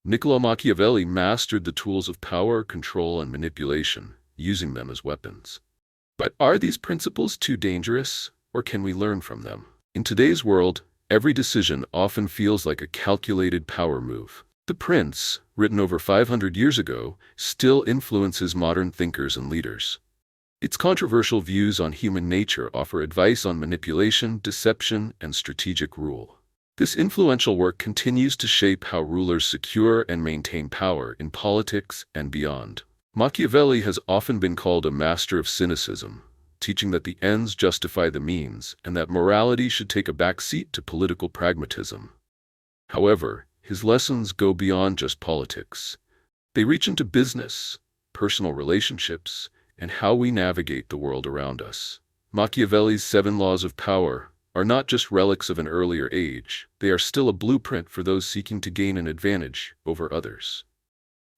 Niccolo Machiavelli mastered the tools of power, control, and manipulation, using them as weapons. But are these principles too dangerous, or can we learn from them? In today's world, every decision often feels like a calculated power move. The Prince, written over 500 years ago, still influences modern thinkers and leaders. Its controversial views on human nature offer advice on manipulation, deception, and strategic rule. This influential work continues to shape how rulers secure and maintain power in politics and beyond. Machiavelli has often been called a master of cynicism, teaching that the ends justify the means and that morality should take a back seat to political pragmatism. However, his lessons go beyond just politics. They reach into business, personal relationships, and how we navigate the world around us. Machiavelli's 7 laws of power are not just relics of an earlier age, they are still a blueprint for those seeking to gain an advantage over others.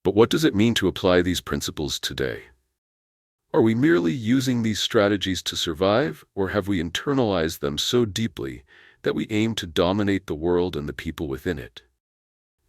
But what does it mean to apply these principles today? Are we merely using these strategies to survive, or have we internalized them so deeply that we aim to dominate the world and the people within it?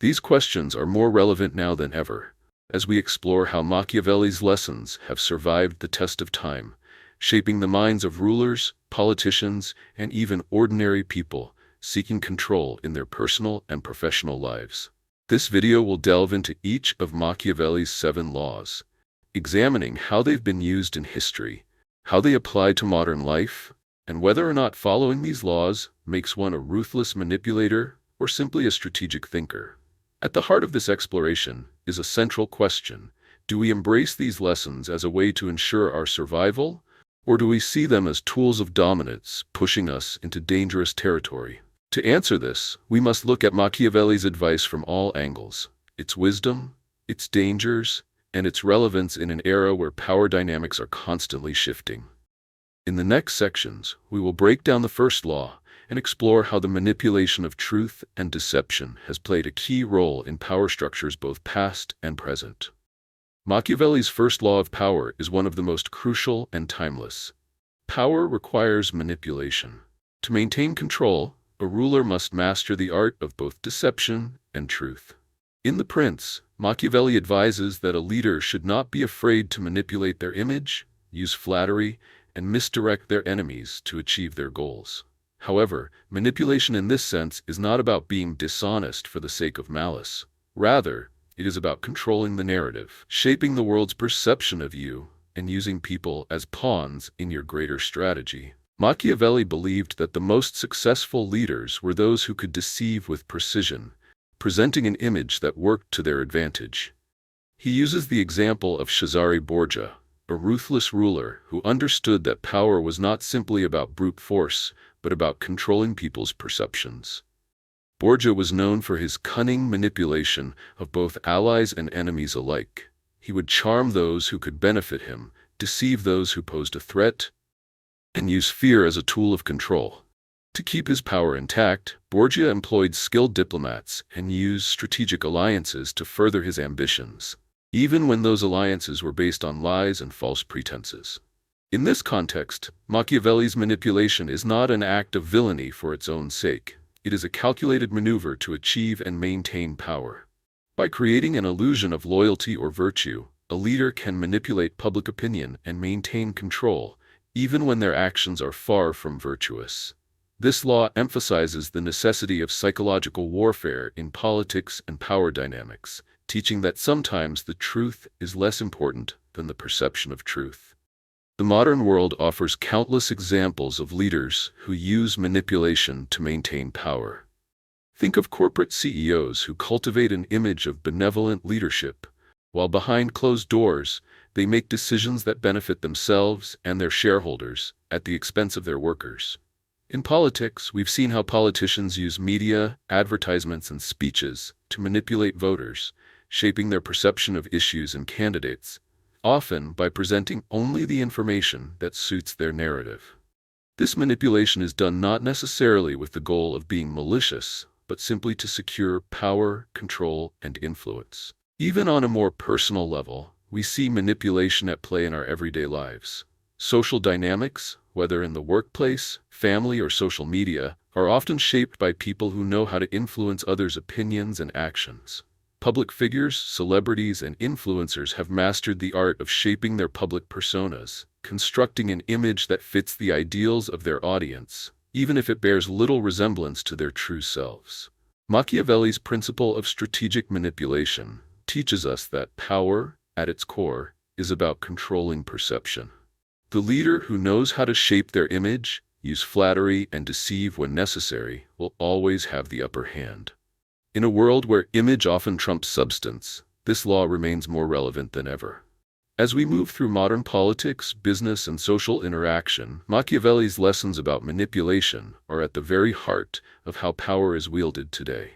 These questions are more relevant now than ever, as we explore how Machiavelli's lessons have survived the test of time, shaping the minds of rulers, politicians, and even ordinary people seeking control in their personal and professional lives. This video will delve into each of Machiavelli's 7 laws, examining how they've been used in history, how they apply to modern life, and whether or not following these laws makes one a ruthless manipulator or simply a strategic thinker. At the heart of this exploration is a central question: do we embrace these lessons as a way to ensure our survival, or do we see them as tools of dominance pushing us into dangerous territory? To answer this, we must look at Machiavelli's advice from all angles: its wisdom, its dangers, and its relevance in an era where power dynamics are constantly shifting. In the next sections, we will break down the first law and explore how the manipulation of truth and deception has played a key role in power structures both past and present. Machiavelli's first law of power is one of the most crucial and timeless. Power requires manipulation. To maintain control, a ruler must master the art of both deception and truth. In The Prince, Machiavelli advises that a leader should not be afraid to manipulate their image, use flattery, and misdirect their enemies to achieve their goals. However, manipulation in this sense is not about being dishonest for the sake of malice. Rather, it is about controlling the narrative, shaping the world's perception of you, and using people as pawns in your greater strategy. Machiavelli believed that the most successful leaders were those who could deceive with precision, presenting an image that worked to their advantage. He uses the example of Cesare Borgia, a ruthless ruler who understood that power was not simply about brute force, but about controlling people's perceptions. Borgia was known for his cunning manipulation of both allies and enemies alike. He would charm those who could benefit him, deceive those who posed a threat, and use fear as a tool of control. To keep his power intact, Borgia employed skilled diplomats and used strategic alliances to further his ambitions, even when those alliances were based on lies and false pretenses. In this context, Machiavelli's manipulation is not an act of villainy for its own sake. It is a calculated maneuver to achieve and maintain power. By creating an illusion of loyalty or virtue, a leader can manipulate public opinion and maintain control, even when their actions are far from virtuous. This law emphasizes the necessity of psychological warfare in politics and power dynamics, teaching that sometimes the truth is less important than the perception of truth. The modern world offers countless examples of leaders who use manipulation to maintain power. Think of corporate CEOs who cultivate an image of benevolent leadership, while behind closed doors, they make decisions that benefit themselves and their shareholders at the expense of their workers. In politics, we've seen how politicians use media, advertisements, and speeches to manipulate voters, shaping their perception of issues and candidates, often by presenting only the information that suits their narrative. This manipulation is done not necessarily with the goal of being malicious, but simply to secure power, control, and influence. Even on a more personal level, we see manipulation at play in our everyday lives. Social dynamics, whether in the workplace, family, or social media, are often shaped by people who know how to influence others' opinions and actions. Public figures, celebrities, and influencers have mastered the art of shaping their public personas, constructing an image that fits the ideals of their audience, even if it bears little resemblance to their true selves. Machiavelli's principle of strategic manipulation teaches us that power, at its core, is about controlling perception. The leader who knows how to shape their image, use flattery, and deceive when necessary will always have the upper hand. In a world where image often trumps substance, this law remains more relevant than ever. As we move through modern politics, business, and social interaction, Machiavelli's lessons about manipulation are at the very heart of how power is wielded today.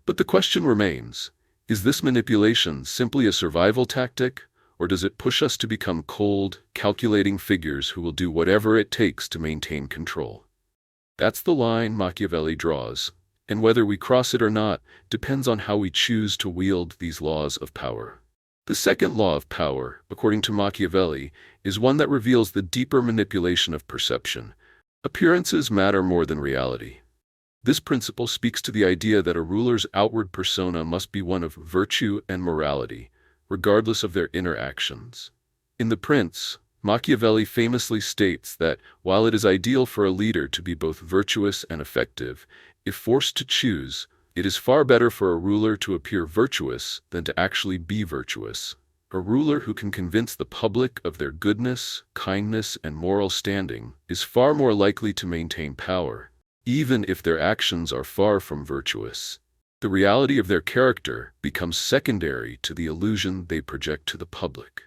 But the question remains, is this manipulation simply a survival tactic, or does it push us to become cold, calculating figures who will do whatever it takes to maintain control? That's the line Machiavelli draws, and whether we cross it or not depends on how we choose to wield these laws of power. The second law of power, according to Machiavelli, is one that reveals the deeper manipulation of perception. Appearances matter more than reality. This principle speaks to the idea that a ruler's outward persona must be one of virtue and morality, regardless of their inner actions. In The Prince, Machiavelli famously states that while it is ideal for a leader to be both virtuous and effective, if forced to choose, it is far better for a ruler to appear virtuous than to actually be virtuous. A ruler who can convince the public of their goodness, kindness, and moral standing is far more likely to maintain power, even if their actions are far from virtuous. The reality of their character becomes secondary to the illusion they project to the public.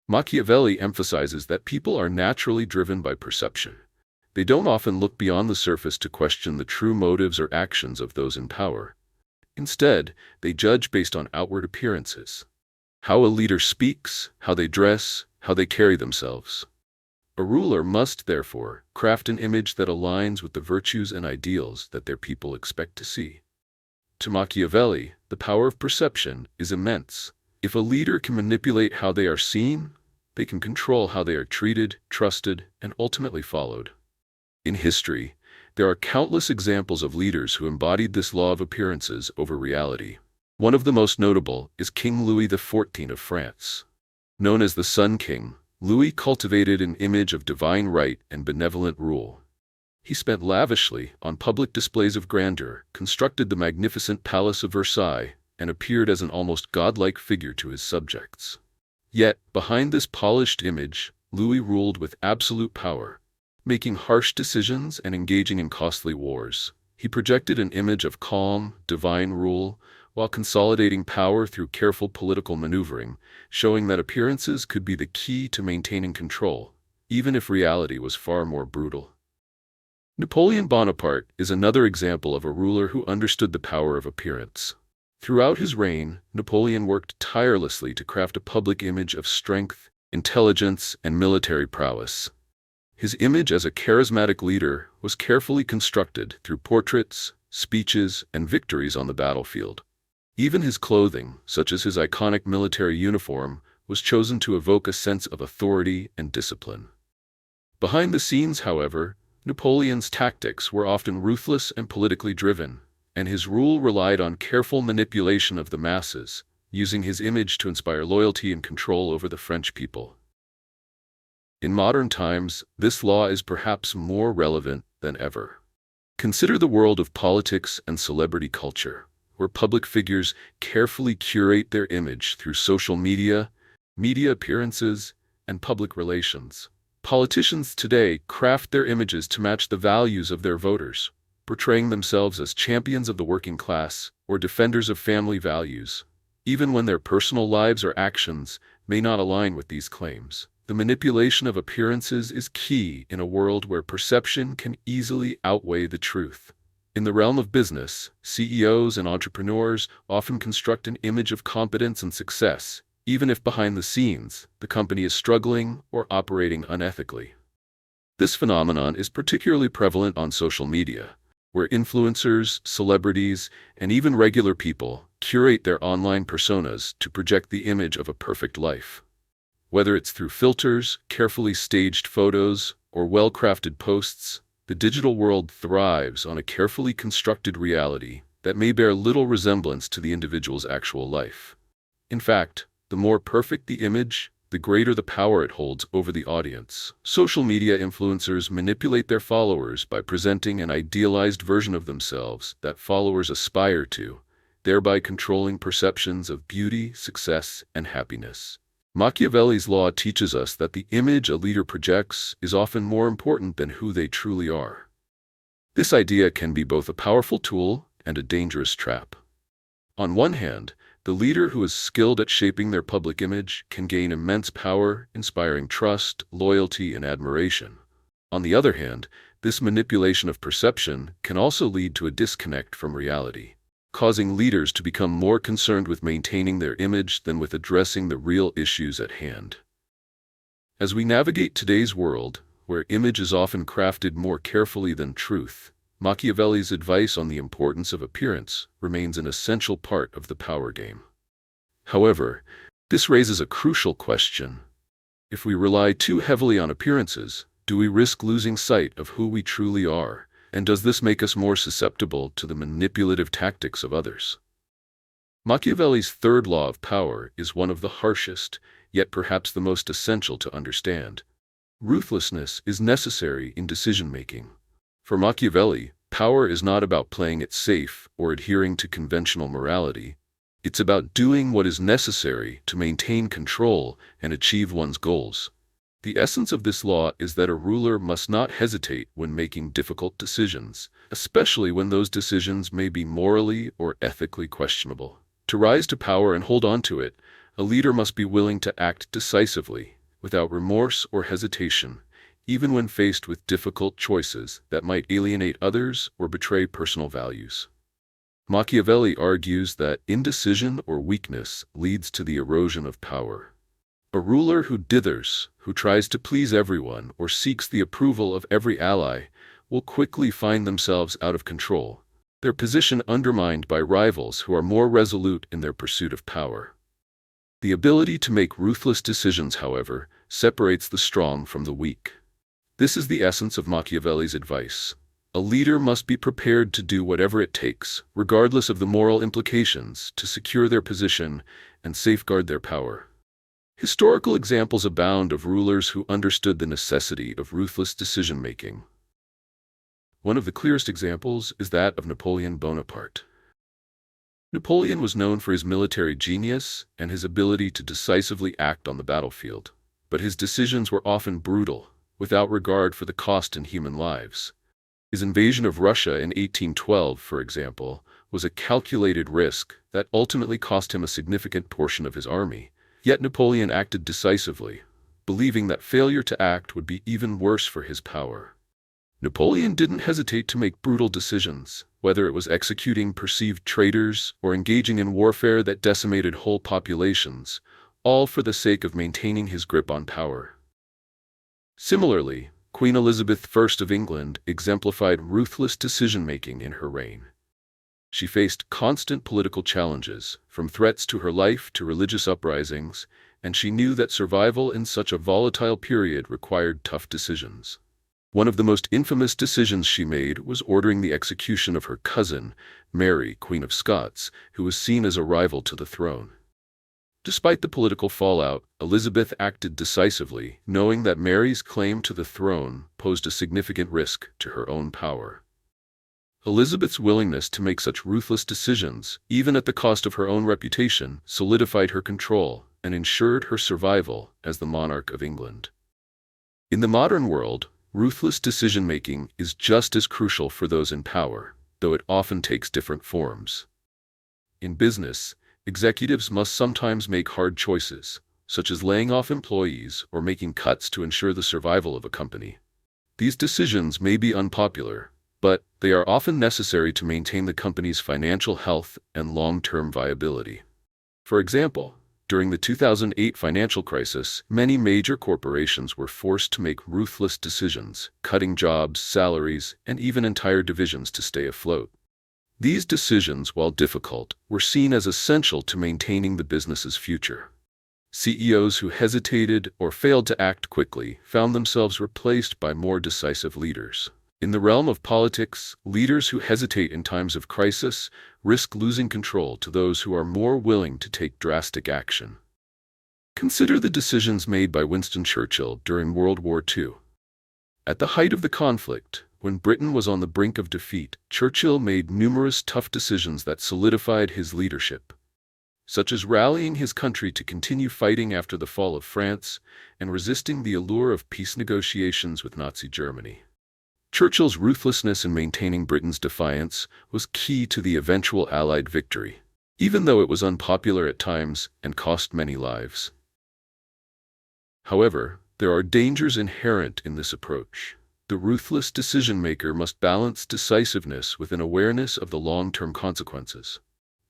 Machiavelli emphasizes that people are naturally driven by perception. They don't often look beyond the surface to question the true motives or actions of those in power. Instead, they judge based on outward appearances. How a leader speaks, how they dress, how they carry themselves. A ruler must, therefore, craft an image that aligns with the virtues and ideals that their people expect to see. To Machiavelli, the power of perception is immense. If a leader can manipulate how they are seen, they can control how they are treated, trusted, and ultimately followed. In history, there are countless examples of leaders who embodied this law of appearances over reality. One of the most notable is King Louis XIV of France. Known as the Sun King, Louis cultivated an image of divine right and benevolent rule. He spent lavishly on public displays of grandeur, constructed the magnificent Palace of Versailles, and appeared as an almost godlike figure to his subjects. Yet, behind this polished image, Louis ruled with absolute power, making harsh decisions and engaging in costly wars. He projected an image of calm, divine rule, while consolidating power through careful political maneuvering, showing that appearances could be the key to maintaining control, even if reality was far more brutal. Napoleon Bonaparte is another example of a ruler who understood the power of appearance. Throughout his reign, Napoleon worked tirelessly to craft a public image of strength, intelligence, and military prowess. His image as a charismatic leader was carefully constructed through portraits, speeches, and victories on the battlefield. Even his clothing, such as his iconic military uniform, was chosen to evoke a sense of authority and discipline. Behind the scenes, however, Napoleon's tactics were often ruthless and politically driven, and his rule relied on careful manipulation of the masses, using his image to inspire loyalty and control over the French people. In modern times, this law is perhaps more relevant than ever. Consider the world of politics and celebrity culture, where public figures carefully curate their image through social media, media appearances, and public relations. Politicians today craft their images to match the values of their voters, portraying themselves as champions of the working class or defenders of family values, even when their personal lives or actions may not align with these claims. The manipulation of appearances is key in a world where perception can easily outweigh the truth. In the realm of business, CEOs and entrepreneurs often construct an image of competence and success, even if behind the scenes, the company is struggling or operating unethically. This phenomenon is particularly prevalent on social media, where influencers, celebrities, and even regular people curate their online personas to project the image of a perfect life. Whether it's through filters, carefully staged photos, or well-crafted posts, the digital world thrives on a carefully constructed reality that may bear little resemblance to the individual's actual life. In fact, the more perfect the image, the greater the power it holds over the audience. Social media influencers manipulate their followers by presenting an idealized version of themselves that followers aspire to, thereby controlling perceptions of beauty, success, and happiness. Machiavelli's law teaches us that the image a leader projects is often more important than who they truly are. This idea can be both a powerful tool and a dangerous trap. On one hand, the leader who is skilled at shaping their public image can gain immense power, inspiring trust, loyalty, and admiration. On the other hand, this manipulation of perception can also lead to a disconnect from reality, causing leaders to become more concerned with maintaining their image than with addressing the real issues at hand. As we navigate today's world, where image is often crafted more carefully than truth, Machiavelli's advice on the importance of appearance remains an essential part of the power game. However, this raises a crucial question. If we rely too heavily on appearances, do we risk losing sight of who we truly are? And does this make us more susceptible to the manipulative tactics of others? Machiavelli's third law of power is one of the harshest, yet perhaps the most essential to understand. Ruthlessness is necessary in decision-making. For Machiavelli, power is not about playing it safe or adhering to conventional morality. It's about doing what is necessary to maintain control and achieve one's goals. The essence of this law is that a ruler must not hesitate when making difficult decisions, especially when those decisions may be morally or ethically questionable. To rise to power and hold on to it, a leader must be willing to act decisively, without remorse or hesitation, even when faced with difficult choices that might alienate others or betray personal values. Machiavelli argues that indecision or weakness leads to the erosion of power. A ruler who dithers, who tries to please everyone or seeks the approval of every ally, will quickly find themselves out of control, their position undermined by rivals who are more resolute in their pursuit of power. The ability to make ruthless decisions, however, separates the strong from the weak. This is the essence of Machiavelli's advice. A leader must be prepared to do whatever it takes, regardless of the moral implications, to secure their position and safeguard their power. Historical examples abound of rulers who understood the necessity of ruthless decision-making. One of the clearest examples is that of Napoleon Bonaparte. Napoleon was known for his military genius and his ability to decisively act on the battlefield, but his decisions were often brutal, without regard for the cost in human lives. His invasion of Russia in 1812, for example, was a calculated risk that ultimately cost him a significant portion of his army. Yet Napoleon acted decisively, believing that failure to act would be even worse for his power. Napoleon didn't hesitate to make brutal decisions, whether it was executing perceived traitors or engaging in warfare that decimated whole populations, all for the sake of maintaining his grip on power. Similarly, Queen Elizabeth I of England exemplified ruthless decision-making in her reign. She faced constant political challenges, from threats to her life to religious uprisings, and she knew that survival in such a volatile period required tough decisions. One of the most infamous decisions she made was ordering the execution of her cousin, Mary, Queen of Scots, who was seen as a rival to the throne. Despite the political fallout, Elizabeth acted decisively, knowing that Mary's claim to the throne posed a significant risk to her own power. Elizabeth's willingness to make such ruthless decisions, even at the cost of her own reputation, solidified her control and ensured her survival as the monarch of England. In the modern world, ruthless decision-making is just as crucial for those in power, though it often takes different forms. In business, executives must sometimes make hard choices, such as laying off employees or making cuts to ensure the survival of a company. These decisions may be unpopular, but they are often necessary to maintain the company's financial health and long-term viability. For example, during the 2008 financial crisis, many major corporations were forced to make ruthless decisions, cutting jobs, salaries, and even entire divisions to stay afloat. These decisions, while difficult, were seen as essential to maintaining the business's future. CEOs who hesitated or failed to act quickly found themselves replaced by more decisive leaders. In the realm of politics, leaders who hesitate in times of crisis risk losing control to those who are more willing to take drastic action. Consider the decisions made by Winston Churchill during World War II. At the height of the conflict, when Britain was on the brink of defeat, Churchill made numerous tough decisions that solidified his leadership, such as rallying his country to continue fighting after the fall of France and resisting the allure of peace negotiations with Nazi Germany. Churchill's ruthlessness in maintaining Britain's defiance was key to the eventual Allied victory, even though it was unpopular at times and cost many lives. However, there are dangers inherent in this approach. The ruthless decision-maker must balance decisiveness with an awareness of the long-term consequences.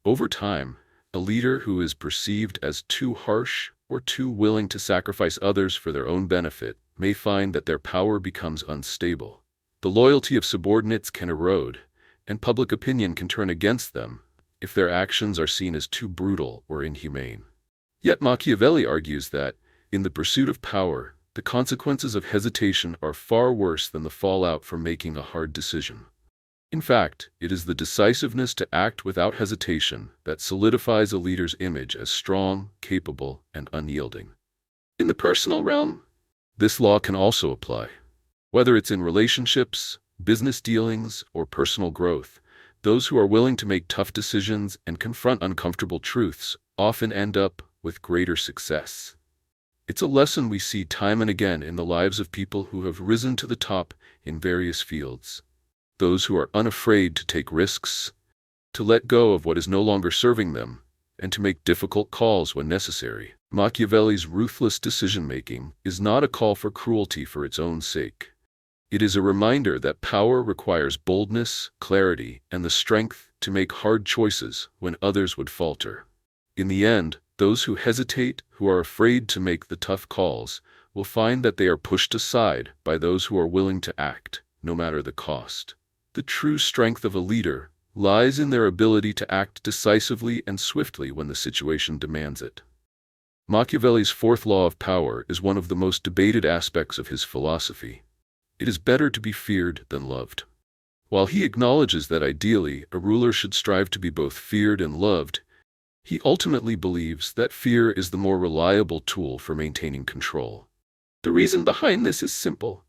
Over time, a leader who is perceived as too harsh or too willing to sacrifice others for their own benefit may find that their power becomes unstable. The loyalty of subordinates can erode, and public opinion can turn against them if their actions are seen as too brutal or inhumane. Yet Machiavelli argues that, in the pursuit of power, the consequences of hesitation are far worse than the fallout from making a hard decision. In fact, it is the decisiveness to act without hesitation that solidifies a leader's image as strong, capable, and unyielding. In the personal realm, this law can also apply. Whether it's in relationships, business dealings, or personal growth, those who are willing to make tough decisions and confront uncomfortable truths often end up with greater success. It's a lesson we see time and again in the lives of people who have risen to the top in various fields. Those who are unafraid to take risks, to let go of what is no longer serving them, and to make difficult calls when necessary. Machiavelli's ruthless decision-making is not a call for cruelty for its own sake. It is a reminder that power requires boldness, clarity, and the strength to make hard choices when others would falter. In the end, those who hesitate, who are afraid to make the tough calls, will find that they are pushed aside by those who are willing to act, no matter the cost. The true strength of a leader lies in their ability to act decisively and swiftly when the situation demands it. Machiavelli's fourth law of power is one of the most debated aspects of his philosophy. It is better to be feared than loved. While he acknowledges that ideally a ruler should strive to be both feared and loved, he ultimately believes that fear is the more reliable tool for maintaining control. The reason behind this is simple.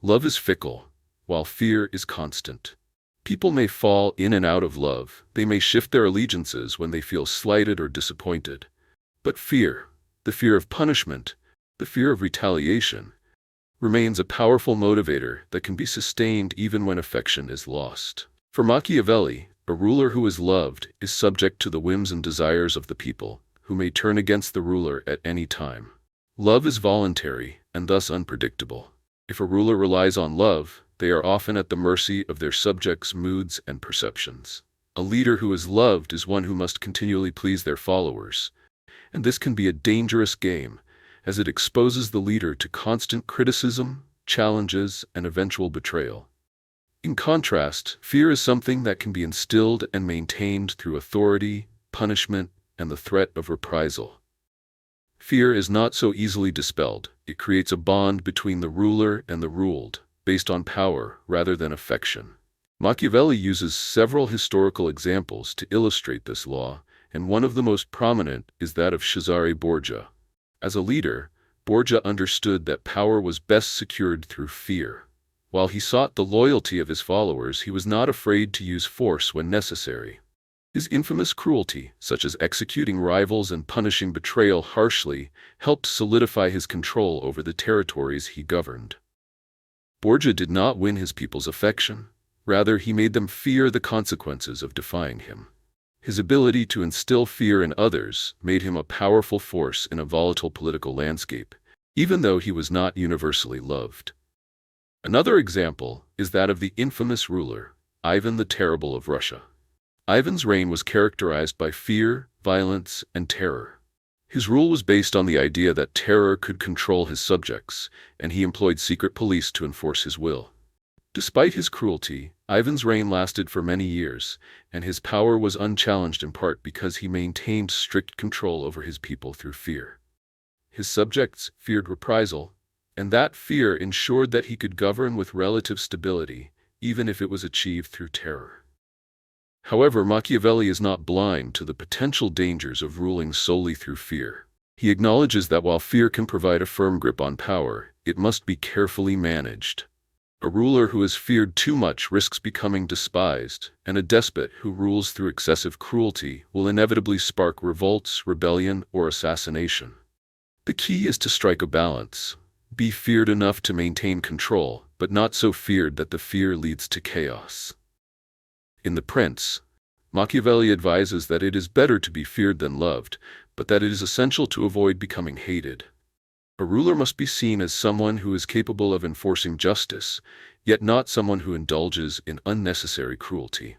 Love is fickle, while fear is constant. People may fall in and out of love, they may shift their allegiances when they feel slighted or disappointed. But fear, the fear of punishment, the fear of retaliation, remains a powerful motivator that can be sustained even when affection is lost. For Machiavelli, a ruler who is loved is subject to the whims and desires of the people, who may turn against the ruler at any time. Love is voluntary and thus unpredictable. If a ruler relies on love, they are often at the mercy of their subjects' moods and perceptions. A leader who is loved is one who must continually please their followers, and this can be a dangerous game, as it exposes the leader to constant criticism, challenges, and eventual betrayal. In contrast, fear is something that can be instilled and maintained through authority, punishment, and the threat of reprisal. Fear is not so easily dispelled. It creates a bond between the ruler and the ruled, based on power rather than affection. Machiavelli uses several historical examples to illustrate this law, and one of the most prominent is that of Cesare Borgia. As a leader, Borgia understood that power was best secured through fear. While he sought the loyalty of his followers, he was not afraid to use force when necessary. His infamous cruelty, such as executing rivals and punishing betrayal harshly, helped solidify his control over the territories he governed. Borgia did not win his people's affection. Rather, he made them fear the consequences of defying him. His ability to instill fear in others made him a powerful force in a volatile political landscape, even though he was not universally loved. Another example is that of the infamous ruler, Ivan the Terrible of Russia. Ivan's reign was characterized by fear, violence, and terror. His rule was based on the idea that terror could control his subjects, and he employed secret police to enforce his will. Despite his cruelty, Ivan's reign lasted for many years, and his power was unchallenged in part because he maintained strict control over his people through fear. His subjects feared reprisal, and that fear ensured that he could govern with relative stability, even if it was achieved through terror. However, Machiavelli is not blind to the potential dangers of ruling solely through fear. He acknowledges that while fear can provide a firm grip on power, it must be carefully managed. A ruler who is feared too much risks becoming despised, and a despot who rules through excessive cruelty will inevitably spark revolts, rebellion, or assassination. The key is to strike a balance. Be feared enough to maintain control, but not so feared that the fear leads to chaos. In The Prince, Machiavelli advises that it is better to be feared than loved, but that it is essential to avoid becoming hated. A ruler must be seen as someone who is capable of enforcing justice, yet not someone who indulges in unnecessary cruelty.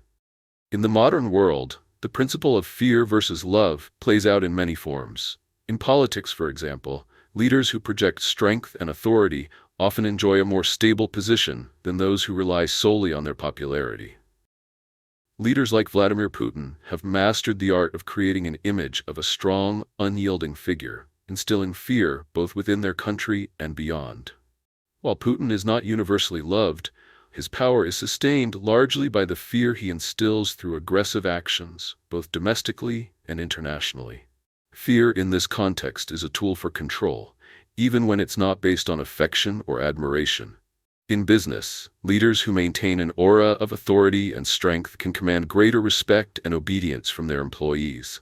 In the modern world, the principle of fear versus love plays out in many forms. In politics, for example, leaders who project strength and authority often enjoy a more stable position than those who rely solely on their popularity. Leaders like Vladimir Putin have mastered the art of creating an image of a strong, unyielding figure, instilling fear both within their country and beyond. While Putin is not universally loved, his power is sustained largely by the fear he instills through aggressive actions, both domestically and internationally. Fear in this context is a tool for control, even when it's not based on affection or admiration. In business, leaders who maintain an aura of authority and strength can command greater respect and obedience from their employees.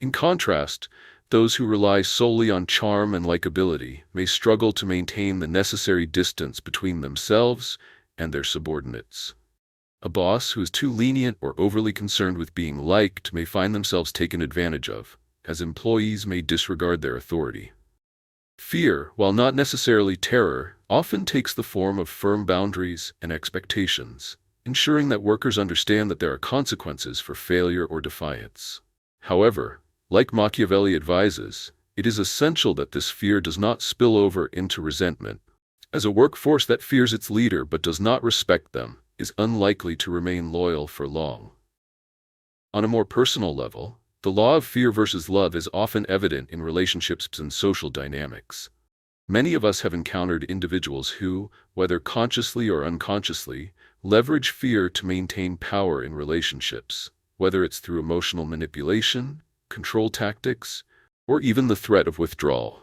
In contrast, those who rely solely on charm and likability may struggle to maintain the necessary distance between themselves and their subordinates. A boss who is too lenient or overly concerned with being liked may find themselves taken advantage of, as employees may disregard their authority. Fear, while not necessarily terror, often takes the form of firm boundaries and expectations, ensuring that workers understand that there are consequences for failure or defiance. However, like Machiavelli advises, it is essential that this fear does not spill over into resentment, as a workforce that fears its leader but does not respect them is unlikely to remain loyal for long. On a more personal level, the law of fear versus love is often evident in relationships and social dynamics. Many of us have encountered individuals who, whether consciously or unconsciously, leverage fear to maintain power in relationships, whether it's through emotional manipulation, control tactics, or even the threat of withdrawal.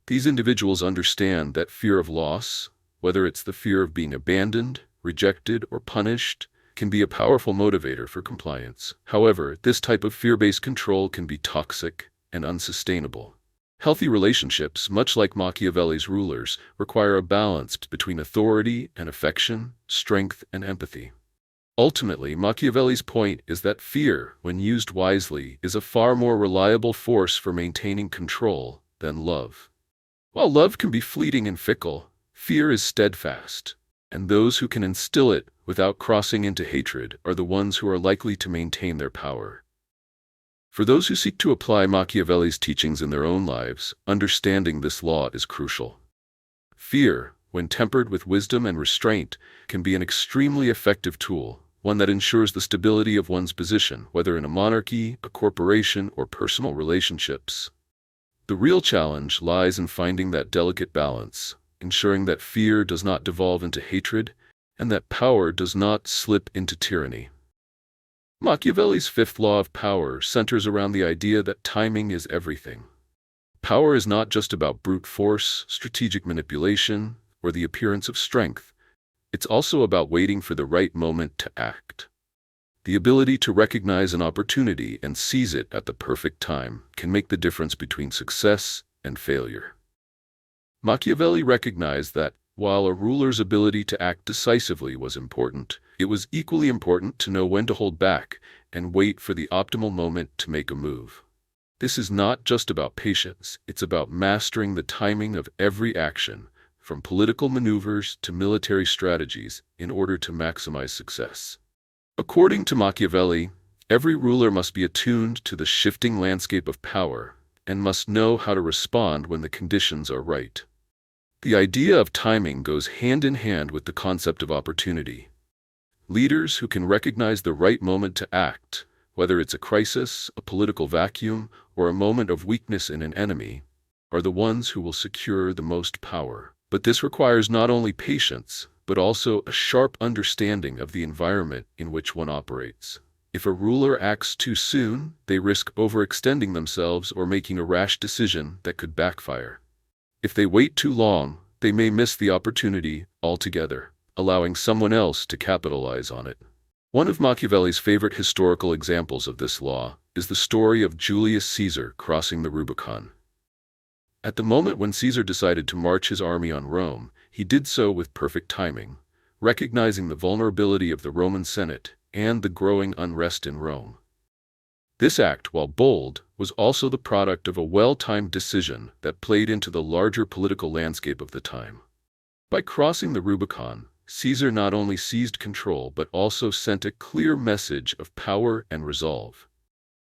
These individuals understand that fear of loss, whether it's the fear of being abandoned, rejected, or punished, can be a powerful motivator for compliance. However, this type of fear-based control can be toxic and unsustainable. Healthy relationships, much like Machiavelli's rulers, require a balance between authority and affection, strength and empathy. Ultimately, Machiavelli's point is that fear, when used wisely, is a far more reliable force for maintaining control than love. While love can be fleeting and fickle, fear is steadfast, and those who can instill it without crossing into hatred are the ones who are likely to maintain their power. For those who seek to apply Machiavelli's teachings in their own lives, understanding this law is crucial. Fear, when tempered with wisdom and restraint, can be an extremely effective tool, one that ensures the stability of one's position, whether in a monarchy, a corporation, or personal relationships. The real challenge lies in finding that delicate balance, ensuring that fear does not devolve into hatred, and that power does not slip into tyranny. Machiavelli's fifth law of power centers around the idea that timing is everything. Power is not just about brute force, strategic manipulation, or the appearance of strength. It's also about waiting for the right moment to act. The ability to recognize an opportunity and seize it at the perfect time can make the difference between success and failure. Machiavelli recognized that, while a ruler's ability to act decisively was important, it was equally important to know when to hold back and wait for the optimal moment to make a move. This is not just about patience, it's about mastering the timing of every action, from political maneuvers to military strategies, in order to maximize success. According to Machiavelli, every ruler must be attuned to the shifting landscape of power and must know how to respond when the conditions are right. The idea of timing goes hand in hand with the concept of opportunity. Leaders who can recognize the right moment to act, whether it's a crisis, a political vacuum, or a moment of weakness in an enemy, are the ones who will secure the most power. But this requires not only patience, but also a sharp understanding of the environment in which one operates. If a ruler acts too soon, they risk overextending themselves or making a rash decision that could backfire. If they wait too long, they may miss the opportunity altogether, allowing someone else to capitalize on it. One of Machiavelli's favorite historical examples of this law is the story of Julius Caesar crossing the Rubicon. At the moment when Caesar decided to march his army on Rome, he did so with perfect timing, recognizing the vulnerability of the Roman Senate and the growing unrest in Rome. This act, while bold, was also the product of a well-timed decision that played into the larger political landscape of the time. By crossing the Rubicon, Caesar not only seized control but also sent a clear message of power and resolve.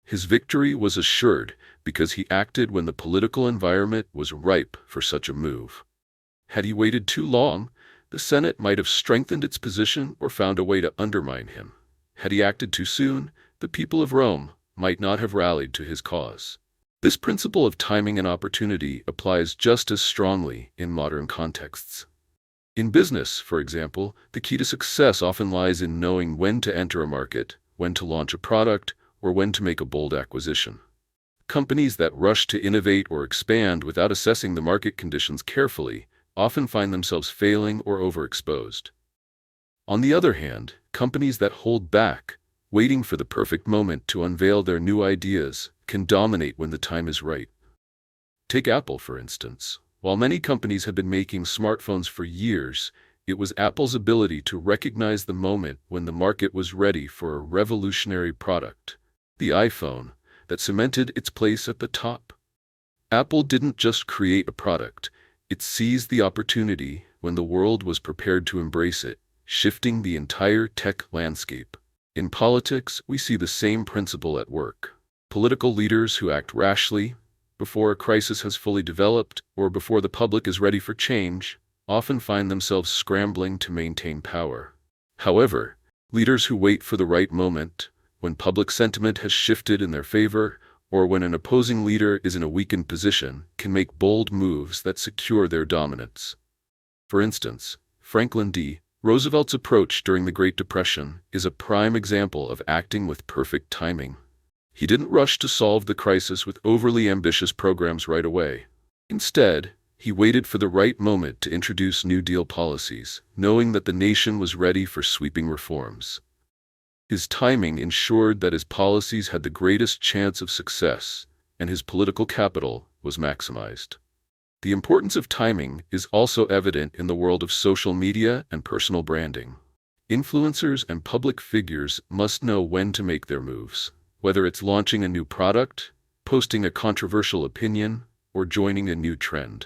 His victory was assured because he acted when the political environment was ripe for such a move. Had he waited too long, the Senate might have strengthened its position or found a way to undermine him. Had he acted too soon, the people of Rome might not have rallied to his cause. This principle of timing and opportunity applies just as strongly in modern contexts. In business, for example, the key to success often lies in knowing when to enter a market, when to launch a product, or when to make a bold acquisition. Companies that rush to innovate or expand without assessing the market conditions carefully often find themselves failing or overexposed. On the other hand, companies that hold back, waiting for the perfect moment to unveil their new ideas, can dominate when the time is right. Take Apple, for instance. While many companies have been making smartphones for years, it was Apple's ability to recognize the moment when the market was ready for a revolutionary product, the iPhone, that cemented its place at the top. Apple didn't just create a product, it seized the opportunity when the world was prepared to embrace it, shifting the entire tech landscape. In politics, we see the same principle at work. Political leaders who act rashly, before a crisis has fully developed or before the public is ready for change, often find themselves scrambling to maintain power. However, leaders who wait for the right moment, when public sentiment has shifted in their favor, or when an opposing leader is in a weakened position, can make bold moves that secure their dominance. For instance, Franklin D. Roosevelt's approach during the Great Depression is a prime example of acting with perfect timing. He didn't rush to solve the crisis with overly ambitious programs right away. Instead, he waited for the right moment to introduce New Deal policies, knowing that the nation was ready for sweeping reforms. His timing ensured that his policies had the greatest chance of success, and his political capital was maximized. The importance of timing is also evident in the world of social media and personal branding. Influencers and public figures must know when to make their moves, whether it's launching a new product, posting a controversial opinion, or joining a new trend.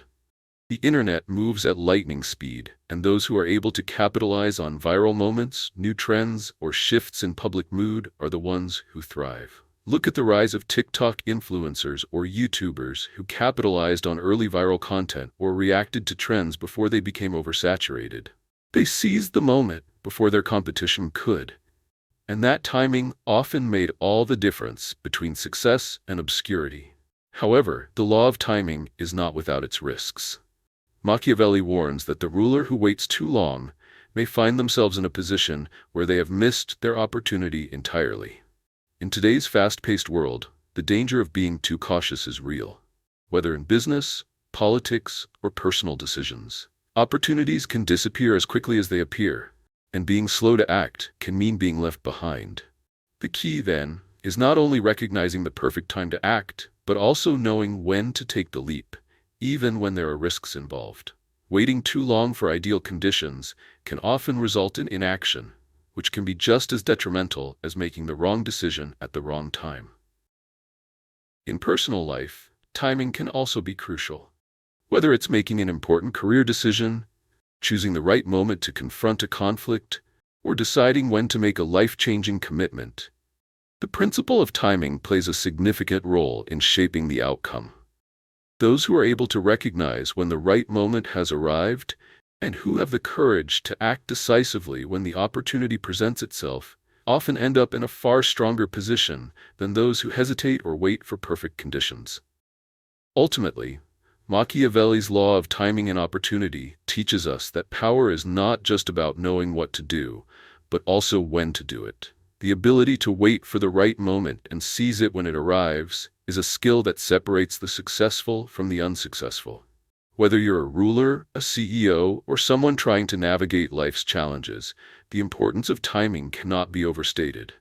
The internet moves at lightning speed, and those who are able to capitalize on viral moments, new trends, or shifts in public mood are the ones who thrive. Look at the rise of TikTok influencers or YouTubers who capitalized on early viral content or reacted to trends before they became oversaturated. They seized the moment before their competition could. And that timing often made all the difference between success and obscurity. However, the law of timing is not without its risks. Machiavelli warns that the ruler who waits too long may find themselves in a position where they have missed their opportunity entirely. In today's fast-paced world, the danger of being too cautious is real. Whether in business, politics, or personal decisions, opportunities can disappear as quickly as they appear, and being slow to act can mean being left behind. The key, then, is not only recognizing the perfect time to act, but also knowing when to take the leap, even when there are risks involved. Waiting too long for ideal conditions can often result in inaction, which can be just as detrimental as making the wrong decision at the wrong time. In personal life, timing can also be crucial. Whether it's making an important career decision, choosing the right moment to confront a conflict, or deciding when to make a life-changing commitment, the principle of timing plays a significant role in shaping the outcome. Those who are able to recognize when the right moment has arrived and who have the courage to act decisively when the opportunity presents itself often end up in a far stronger position than those who hesitate or wait for perfect conditions. Ultimately, Machiavelli's law of timing and opportunity teaches us that power is not just about knowing what to do, but also when to do it. The ability to wait for the right moment and seize it when it arrives is a skill that separates the successful from the unsuccessful. Whether you're a ruler, a CEO, or someone trying to navigate life's challenges, the importance of timing cannot be overstated.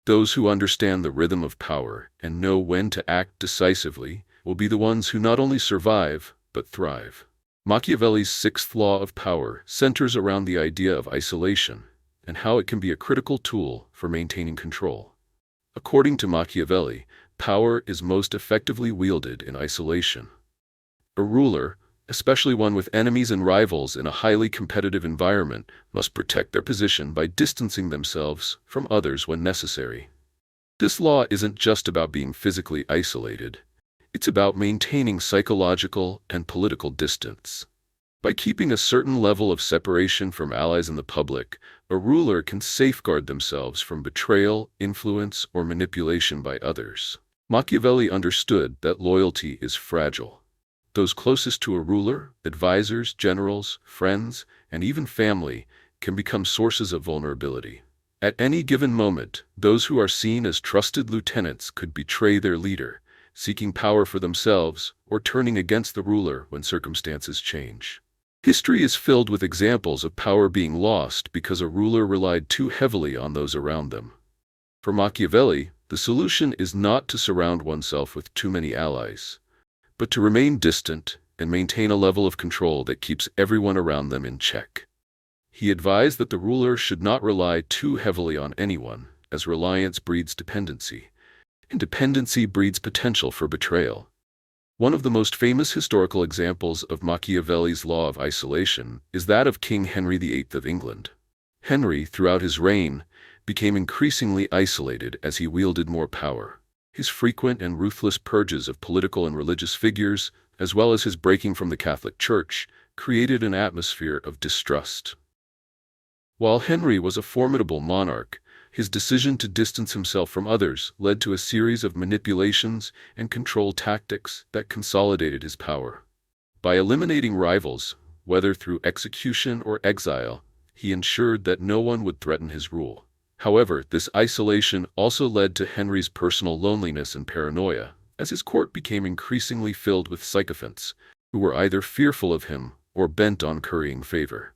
Those who understand the rhythm of power and know when to act decisively will be the ones who not only survive, but thrive. Machiavelli's sixth law of power centers around the idea of isolation and how it can be a critical tool for maintaining control. According to Machiavelli, power is most effectively wielded in isolation. A ruler, especially one with enemies and rivals in a highly competitive environment, must protect their position by distancing themselves from others when necessary. This law isn't just about being physically isolated. It's about maintaining psychological and political distance. By keeping a certain level of separation from allies in the public, a ruler can safeguard themselves from betrayal, influence, or manipulation by others. Machiavelli understood that loyalty is fragile. Those closest to a ruler, advisors, generals, friends, and even family, can become sources of vulnerability. At any given moment, those who are seen as trusted lieutenants could betray their leader, seeking power for themselves or turning against the ruler when circumstances change. History is filled with examples of power being lost because a ruler relied too heavily on those around them. For Machiavelli, the solution is not to surround oneself with too many allies, but to remain distant and maintain a level of control that keeps everyone around them in check. He advised that the ruler should not rely too heavily on anyone, as reliance breeds dependency, and dependency breeds potential for betrayal. One of the most famous historical examples of Machiavelli's law of isolation is that of King Henry VIII of England. Henry, throughout his reign, became increasingly isolated as he wielded more power. His frequent and ruthless purges of political and religious figures, as well as his breaking from the Catholic Church, created an atmosphere of distrust. While Henry was a formidable monarch, his decision to distance himself from others led to a series of manipulations and control tactics that consolidated his power. By eliminating rivals, whether through execution or exile, he ensured that no one would threaten his rule. However, this isolation also led to Henry's personal loneliness and paranoia, as his court became increasingly filled with sycophants, who were either fearful of him or bent on currying favor.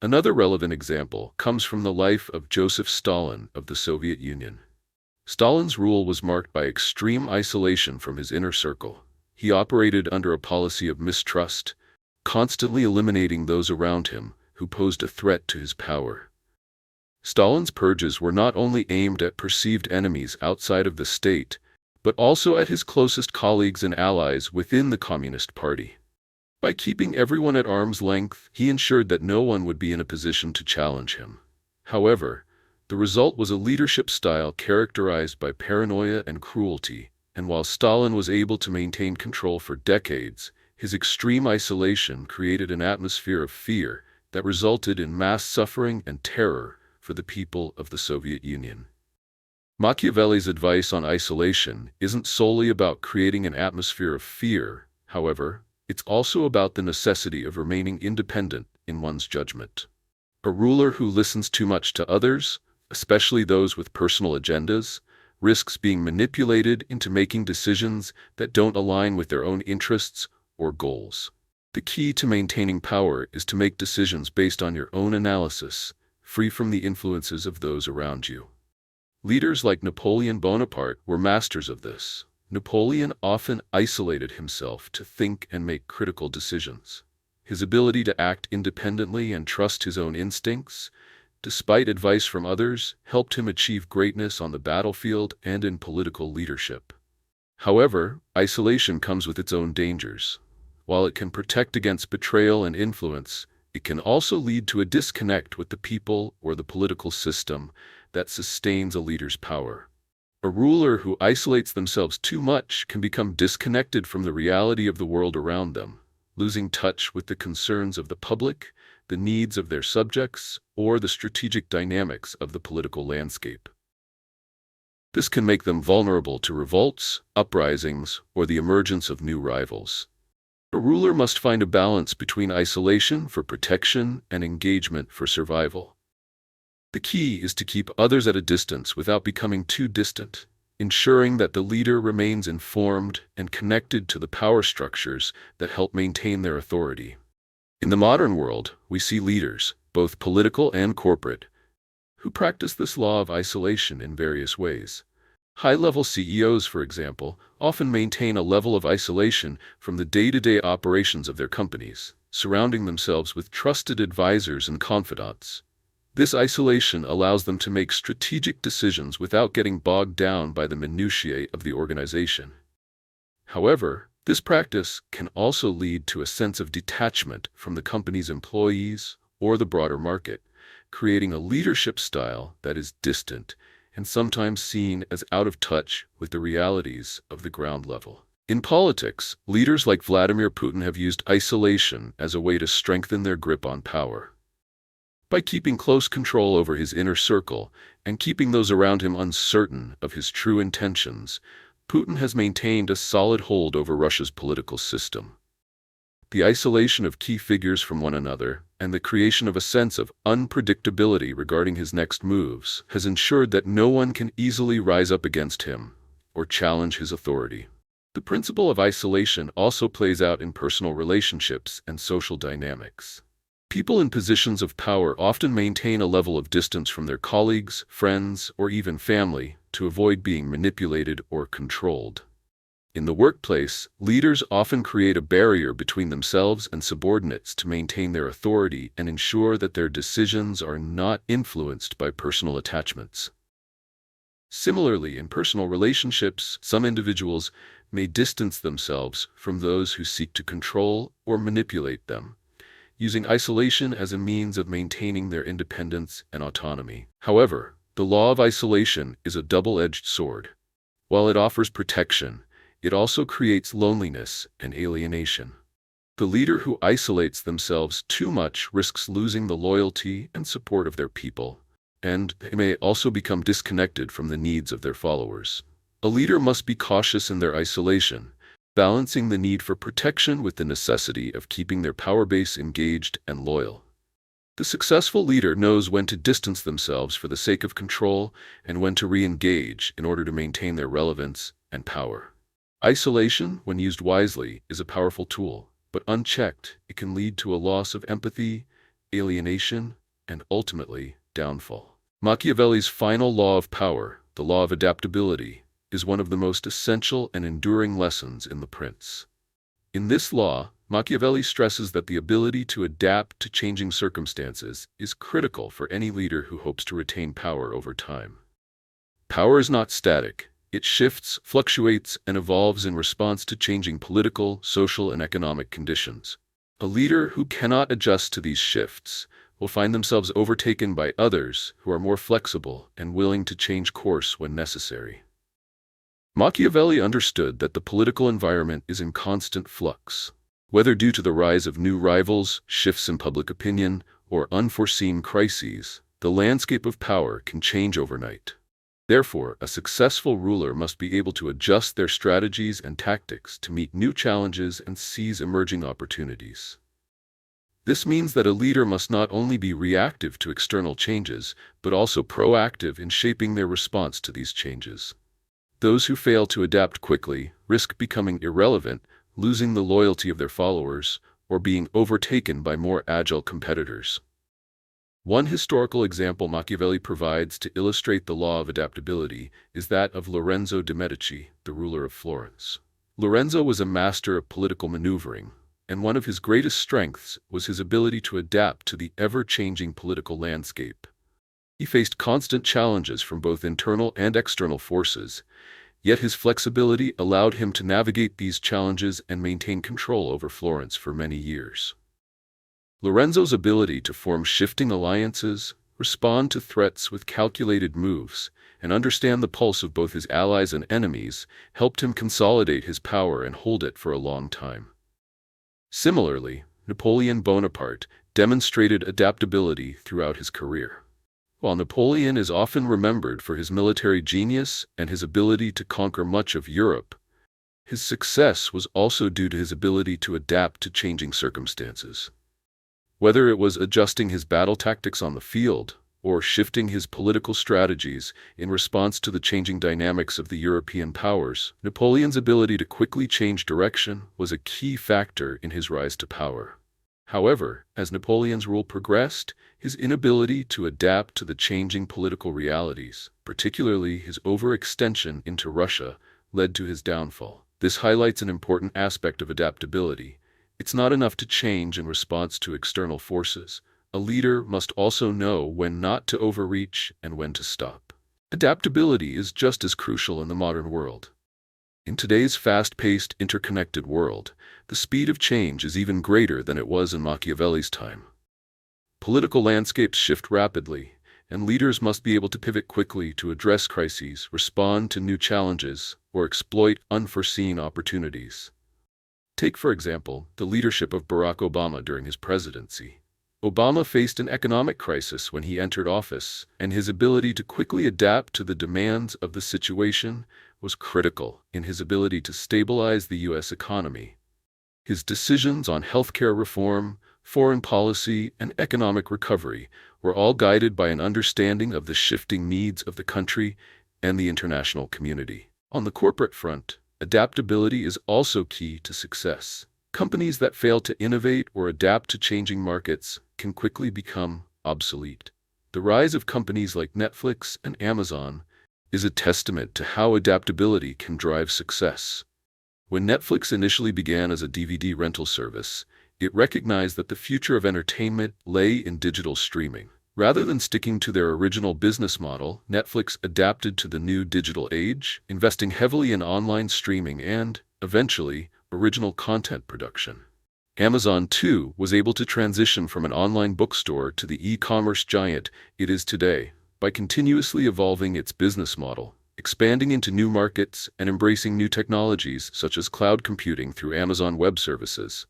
Another relevant example comes from the life of Joseph Stalin of the Soviet Union. Stalin's rule was marked by extreme isolation from his inner circle. He operated under a policy of mistrust, constantly eliminating those around him who posed a threat to his power. Stalin's purges were not only aimed at perceived enemies outside of the state, but also at his closest colleagues and allies within the Communist Party. By keeping everyone at arm's length, he ensured that no one would be in a position to challenge him. However, the result was a leadership style characterized by paranoia and cruelty, and while Stalin was able to maintain control for decades, his extreme isolation created an atmosphere of fear that resulted in mass suffering and terror for the people of the Soviet Union. Machiavelli's advice on isolation isn't solely about creating an atmosphere of fear, however, it's also about the necessity of remaining independent in one's judgment. A ruler who listens too much to others, especially those with personal agendas, risks being manipulated into making decisions that don't align with their own interests or goals. The key to maintaining power is to make decisions based on your own analysis, free from the influences of those around you. Leaders like Napoleon Bonaparte were masters of this. Napoleon often isolated himself to think and make critical decisions. His ability to act independently and trust his own instincts, despite advice from others, helped him achieve greatness on the battlefield and in political leadership. However, isolation comes with its own dangers. While it can protect against betrayal and influence, it can also lead to a disconnect with the people or the political system that sustains a leader's power. A ruler who isolates themselves too much can become disconnected from the reality of the world around them, losing touch with the concerns of the public, the needs of their subjects, or the strategic dynamics of the political landscape. This can make them vulnerable to revolts, uprisings, or the emergence of new rivals. A ruler must find a balance between isolation for protection and engagement for survival. The key is to keep others at a distance without becoming too distant, ensuring that the leader remains informed and connected to the power structures that help maintain their authority. In the modern world, we see leaders, both political and corporate, who practice this law of isolation in various ways. High-level CEOs, for example, often maintain a level of isolation from the day-to-day operations of their companies, surrounding themselves with trusted advisors and confidants. This isolation allows them to make strategic decisions without getting bogged down by the minutiae of the organization. However, this practice can also lead to a sense of detachment from the company's employees or the broader market, creating a leadership style that is distant and sometimes seen as out of touch with the realities of the ground level. In politics, leaders like Vladimir Putin have used isolation as a way to strengthen their grip on power. By keeping close control over his inner circle and keeping those around him uncertain of his true intentions, Putin has maintained a solid hold over Russia's political system. The isolation of key figures from one another and the creation of a sense of unpredictability regarding his next moves has ensured that no one can easily rise up against him or challenge his authority. The principle of isolation also plays out in personal relationships and social dynamics. People in positions of power often maintain a level of distance from their colleagues, friends, or even family to avoid being manipulated or controlled. In the workplace, leaders often create a barrier between themselves and subordinates to maintain their authority and ensure that their decisions are not influenced by personal attachments. Similarly, in personal relationships, some individuals may distance themselves from those who seek to control or manipulate them, using isolation as a means of maintaining their independence and autonomy. However, the law of isolation is a double-edged sword. While it offers protection, it also creates loneliness and alienation. The leader who isolates themselves too much risks losing the loyalty and support of their people, and they may also become disconnected from the needs of their followers. A leader must be cautious in their isolation, balancing the need for protection with the necessity of keeping their power base engaged and loyal. The successful leader knows when to distance themselves for the sake of control and when to re-engage in order to maintain their relevance and power. Isolation, when used wisely, is a powerful tool, but unchecked, it can lead to a loss of empathy, alienation, and ultimately, downfall. Machiavelli's final law of power, the law of adaptability, is one of the most essential and enduring lessons in The Prince. In this law, Machiavelli stresses that the ability to adapt to changing circumstances is critical for any leader who hopes to retain power over time. Power is not static. It shifts, fluctuates, and evolves in response to changing political, social, and economic conditions. A leader who cannot adjust to these shifts will find themselves overtaken by others who are more flexible and willing to change course when necessary. Machiavelli understood that the political environment is in constant flux. Whether due to the rise of new rivals, shifts in public opinion, or unforeseen crises, the landscape of power can change overnight. Therefore, a successful ruler must be able to adjust their strategies and tactics to meet new challenges and seize emerging opportunities. This means that a leader must not only be reactive to external changes, but also proactive in shaping their response to these changes. Those who fail to adapt quickly risk becoming irrelevant, losing the loyalty of their followers, or being overtaken by more agile competitors. One historical example Machiavelli provides to illustrate the law of adaptability is that of Lorenzo de' Medici, the ruler of Florence. Lorenzo was a master of political maneuvering, and one of his greatest strengths was his ability to adapt to the ever-changing political landscape. He faced constant challenges from both internal and external forces, yet his flexibility allowed him to navigate these challenges and maintain control over Florence for many years. Lorenzo's ability to form shifting alliances, respond to threats with calculated moves, and understand the pulse of both his allies and enemies helped him consolidate his power and hold it for a long time. Similarly, Napoleon Bonaparte demonstrated adaptability throughout his career. While Napoleon is often remembered for his military genius and his ability to conquer much of Europe, His success was also due to his ability to adapt to changing circumstances. Whether it was adjusting his battle tactics on the field or shifting his political strategies in response to the changing dynamics of the European powers, Napoleon's ability to quickly change direction was a key factor in his rise to power. However, as Napoleon's rule progressed, his inability to adapt to the changing political realities, particularly his overextension into Russia, led to his downfall. This highlights an important aspect of adaptability. It's not enough to change in response to external forces. A leader must also know when not to overreach and when to stop. Adaptability is just as crucial in the modern world. In today's fast-paced, interconnected world, the speed of change is even greater than it was in Machiavelli's time. Political landscapes shift rapidly, and leaders must be able to pivot quickly to address crises, respond to new challenges, or exploit unforeseen opportunities. Take, for example, the leadership of Barack Obama during his presidency. Obama faced an economic crisis when he entered office, and his ability to quickly adapt to the demands of the situation was critical in his ability to stabilize the U.S. economy. His decisions on healthcare reform, foreign policy, and economic recovery were all guided by an understanding of the shifting needs of the country and the international community. On the corporate front, adaptability is also key to success. Companies that fail to innovate or adapt to changing markets can quickly become obsolete. The rise of companies like Netflix and Amazon is a testament to how adaptability can drive success. When Netflix initially began as a DVD rental service, it recognized that the future of entertainment lay in digital streaming. Rather than sticking to their original business model, Netflix adapted to the new digital age, investing heavily in online streaming and, eventually, original content production. Amazon, too, was able to transition from an online bookstore to the e-commerce giant it is today by continuously evolving its business model, expanding into new markets, and embracing new technologies such as cloud computing through Amazon Web Services.